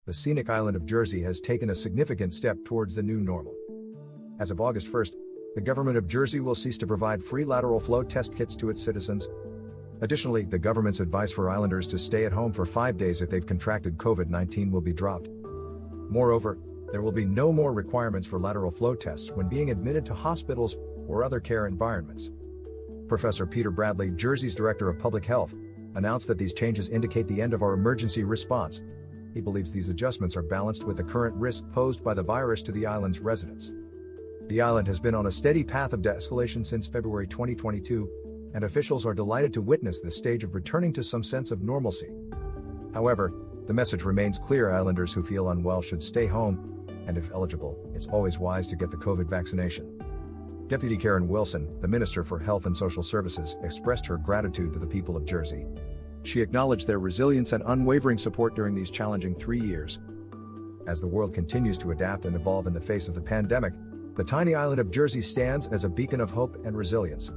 the scenic island of Jersey has taken a significant step towards the new normal. As of August 1st, the government of Jersey will cease to provide free lateral flow test kits to its citizens. Additionally, the government's advice for islanders to stay at home for 5 days if they've contracted COVID-19 will be dropped. Moreover, there will be no more requirements for lateral flow tests when being admitted to hospitals or other care environments. Professor Peter Bradley, Jersey's Director of Public Health, announced that these changes indicate the end of our emergency response. He believes these adjustments are balanced with the current risk posed by the virus to the island's residents. The island has been on a steady path of de-escalation since February 2022, and officials are delighted to witness this stage of returning to some sense of normalcy. However, the message remains clear: islanders who feel unwell should stay home, and if eligible, it's always wise to get the COVID vaccination. Deputy Karen Wilson, the Minister for Health and Social Services, expressed her gratitude to the people of Jersey. She acknowledged their resilience and unwavering support during these challenging 3 years. As the world continues to adapt and evolve in the face of the pandemic, the tiny island of Jersey stands as a beacon of hope and resilience.